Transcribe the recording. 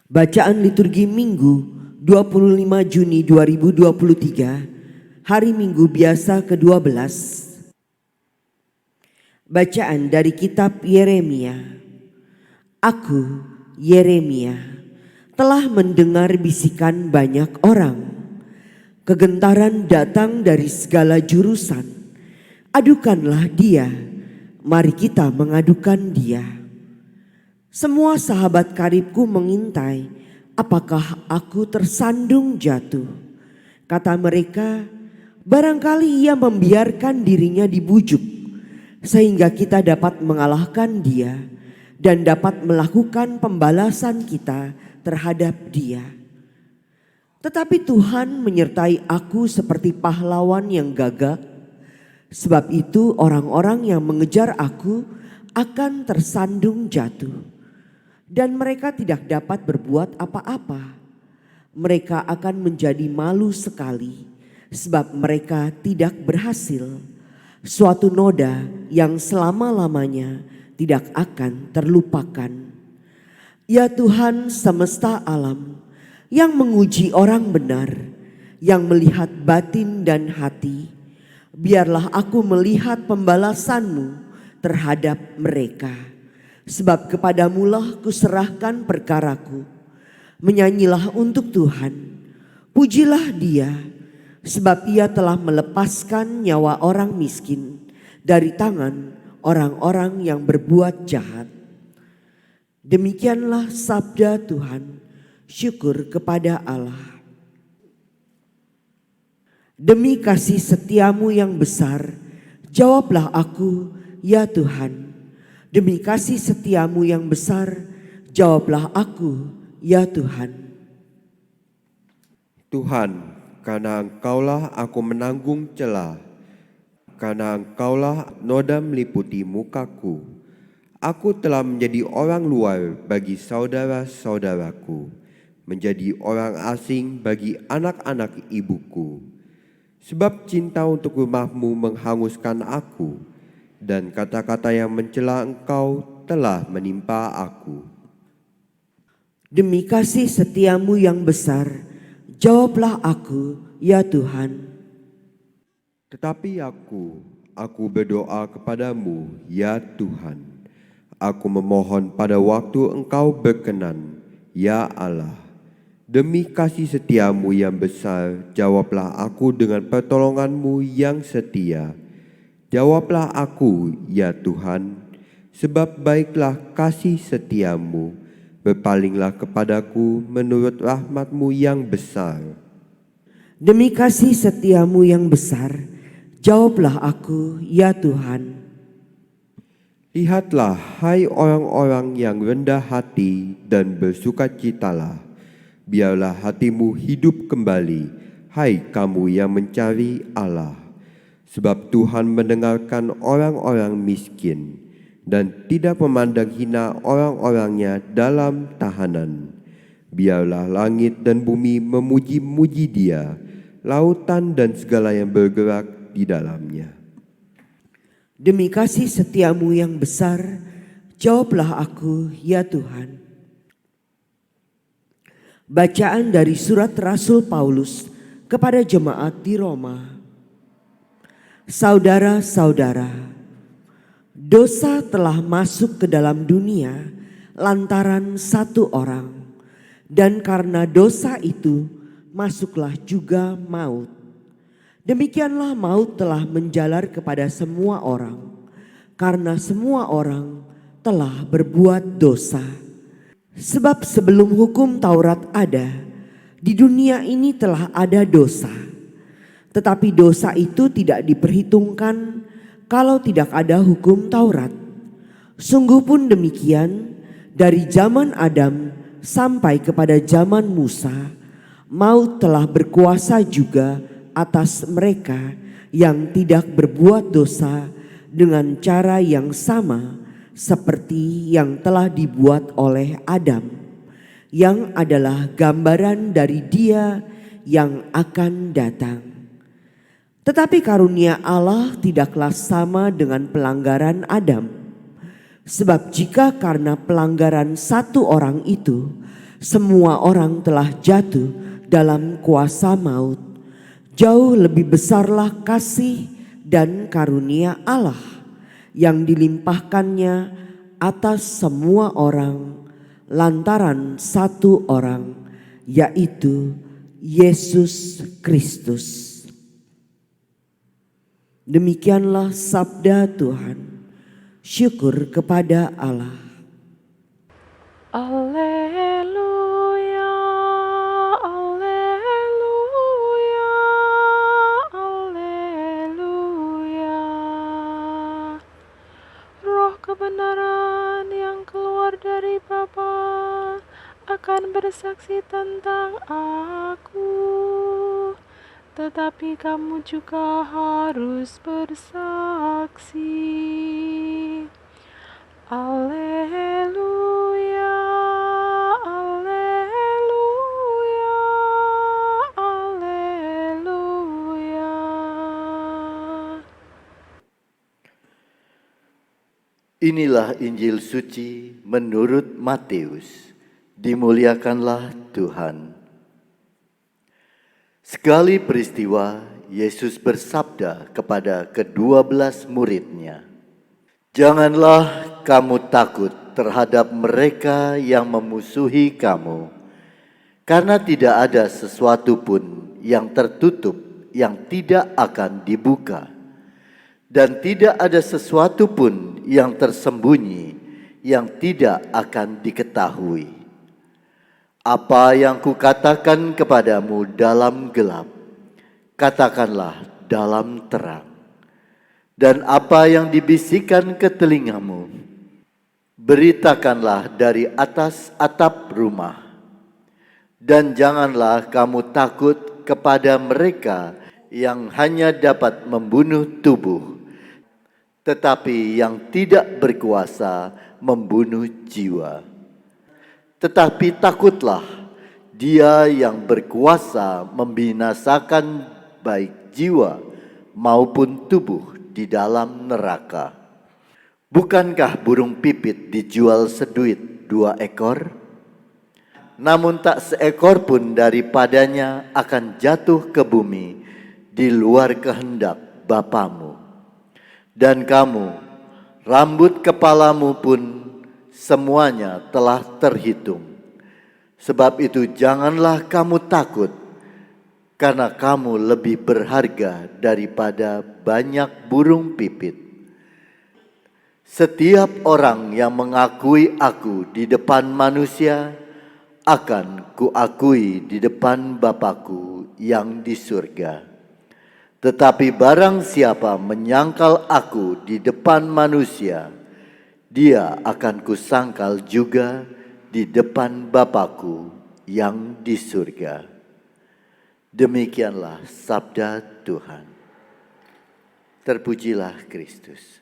Bacaan liturgi Minggu 25 Juni 2023, hari Minggu biasa ke-12. Bacaan dari kitab Yeremia. Aku, Yeremia, telah mendengar bisikan banyak orang. Kegentaran datang dari segala jurusan. Adukanlah dia, mari kita mengadukan dia. Semua sahabat karibku mengintai, apakah aku tersandung jatuh? Kata mereka, barangkali ia membiarkan dirinya dibujuk, sehingga kita dapat mengalahkan dia dan dapat melakukan pembalasan kita terhadap dia. Tetapi Tuhan menyertai aku seperti pahlawan yang gagah. Sebab itu orang-orang yang mengejar aku akan tersandung jatuh. Dan mereka tidak dapat berbuat apa-apa. Mereka akan menjadi malu sekali sebab mereka tidak berhasil. Suatu noda yang selama-lamanya tidak akan terlupakan. Ya Tuhan semesta alam, yang menguji orang benar, yang melihat batin dan hati, biarlah aku melihat pembalasan-Mu terhadap mereka. Sebab kepadamulah kuserahkan perkaraku. Menyanyilah untuk Tuhan, pujilah dia, sebab ia telah melepaskan nyawa orang miskin dari tangan orang-orang yang berbuat jahat. Demikianlah sabda Tuhan, syukur kepada Allah. Demi kasih setiamu yang besar, jawablah aku, ya Tuhan. Demi kasih setiamu yang besar, jawablah aku, ya Tuhan. Tuhan, karena Engkaulah aku menanggung celah, karena Engkaulah noda meliputi mukaku. Aku telah menjadi orang luar bagi saudara-saudaraku, menjadi orang asing bagi anak-anak ibuku. Sebab cinta untuk rumah-Mu menghanguskan aku, dan kata-kata yang mencela Engkau telah menimpa aku. Demi kasih setiamu yang besar, jawablah aku, ya Tuhan. Tetapi aku berdoa kepadamu, ya Tuhan. Aku memohon pada waktu Engkau berkenan, ya Allah. Demi kasih setiamu yang besar, jawablah aku dengan pertolongan-Mu yang setia. Jawablah aku, ya Tuhan, sebab baiklah kasih setiamu, berpalinglah kepadaku menurut rahmat-Mu yang besar. Demi kasih setiamu yang besar, jawablah aku, ya Tuhan. Lihatlah, hai orang-orang yang rendah hati dan bersukacitalah. Biarlah hatimu hidup kembali, hai kamu yang mencari Allah. Sebab Tuhan mendengarkan orang-orang miskin dan tidak memandang hina orang-orangnya dalam tahanan. Biarlah langit dan bumi memuji-muji Dia, lautan dan segala yang bergerak di dalamnya. Demi kasih setiamu yang besar, jawablah aku, ya Tuhan. Bacaan dari surat Rasul Paulus kepada jemaat di Roma. Saudara-saudara, dosa telah masuk ke dalam dunia lantaran satu orang, dan karena dosa itu masuklah juga maut. Demikianlah maut telah menjalar kepada semua orang, karena semua orang telah berbuat dosa. Sebab sebelum hukum Taurat ada, di dunia ini telah ada dosa. Tetapi dosa itu tidak diperhitungkan kalau tidak ada hukum Taurat. Sungguh pun demikian, dari zaman Adam sampai kepada zaman Musa, maut telah berkuasa juga atas mereka yang tidak berbuat dosa dengan cara yang sama seperti yang telah dibuat oleh Adam, yang adalah gambaran dari Dia yang akan datang. Tetapi karunia Allah tidaklah sama dengan pelanggaran Adam. Sebab jika karena pelanggaran satu orang itu semua orang telah jatuh dalam kuasa maut. Jauh lebih besarlah kasih dan karunia Allah yang dilimpahkannya atas semua orang lantaran satu orang, yaitu Yesus Kristus. Demikianlah sabda Tuhan. Syukur kepada Allah. Alleluia, alleluia, alleluia. Roh kebenaran yang keluar dari Bapa akan bersaksi tentang aku, tetapi kamu juga harus bersaksi. Alleluia, alleluia, alleluia. Inilah Injil suci menurut Matius. Dimuliakanlah Tuhan. Sekali peristiwa, Yesus bersabda kepada ke-12 murid-Nya, "Janganlah kamu takut terhadap mereka yang memusuhi kamu, karena tidak ada sesuatu pun yang tertutup yang tidak akan dibuka, dan tidak ada sesuatu pun yang tersembunyi yang tidak akan diketahui. Apa yang kukatakan kepadamu dalam gelap, katakanlah dalam terang. Dan apa yang dibisikkan ke telingamu, beritakanlah dari atas atap rumah. Dan janganlah kamu takut kepada mereka yang hanya dapat membunuh tubuh, tetapi yang tidak berkuasa membunuh jiwa. Tetapi takutlah Dia yang berkuasa membinasakan baik jiwa maupun tubuh di dalam neraka. Bukankah burung pipit dijual seduit 2 ekor? Namun tak seekor pun daripadanya akan jatuh ke bumi di luar kehendak Bapamu. Dan kamu, rambut kepalamu pun semuanya telah terhitung. Sebab itu janganlah kamu takut, karena kamu lebih berharga daripada banyak burung pipit. Setiap orang yang mengakui aku di depan manusia, akan kuakui di depan Bapa-Ku yang di surga. Tetapi barang siapa menyangkal aku di depan manusia, dia akan kusangkal juga di depan Bapa-Ku yang di surga." Demikianlah sabda Tuhan. Terpujilah Kristus.